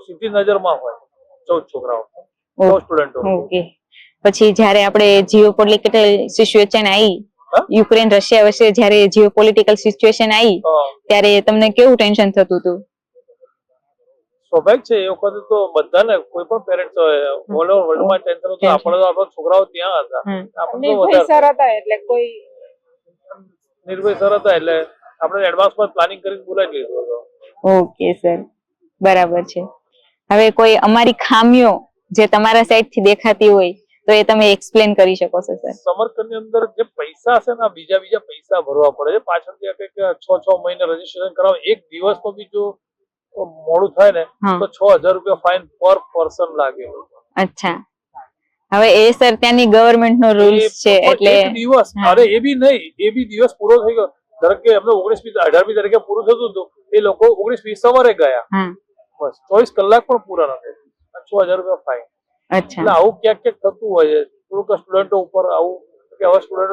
સીધી નજરમાં હોય 14 છોકરાઓ 14 સ્ટુડન્ટો. ઓકે. પછી જયારે આપણે જીઓપોલિટિકલ સિચ્યુએશન આવી, યુક્રેન રશિયા વચ્ચે જયારે જીઓપોલિટિકલ સિચ્યુએશન આવી ત્યારે તમને કેવું ટેન્શન થતું હતું? સ્વાભાવિક છે, એ વખતે તો બધાને કોઈ પણ પેરેન્ટ્સ હોય ઓલ ઓવર વર્લ્ડમાં ટેન્શન હતું. આપણે તો આપણા છોકરાઓ ત્યાં હતા, આપણે તો નિર્ભય સર હતા એટલે કોઈ નિર્ભય સર હતા એટલે આપણે એડવાન્સમાં પ્લાનિંગ કરીને બોલાવી લીધું હતું. ઓકે સર, બરાબર છે. હવે કોઈ અમારી ખામીઓ જે તમારા સાઈડ થી દેખાતી હોય તો એ તમે એક્સપ્લેન કરી શકો છો સર? સમરકંદની અંદર જે પૈસા છે ને, બીજા પૈસા ભરવા પડે છે પાછળથી. કંઈક 6 મહિને રજીસ્ટ્રેશન કરાવો, એક દિવસમાં બી જો મોડું થાય ને તો 6000 રૂપિયા ફાઇન પર પર્સન લાગે. અચ્છા, હવે એ સર ત્યાંની ગવર્મેન્ટ નો રૂલ્સ છે એટલે એક દિવસ, અરે એ બી નહીં, એ બી દિવસ પૂરો થઈ ગયો. ધારો કે એમને 19-18મી તારીખે પૂરું થતું હતું, એ લોકો 19-20 સવારે ગયા, બસ 24 કલાક પણ પૂરા નથી, 6000 રૂપિયા ફાઇન. એટલે આવું ક્યાંક થતું હોય છે. થોડુંક સ્ટુડન્ટો ઉપર આવું કે હવે સ્ટુડન્ટો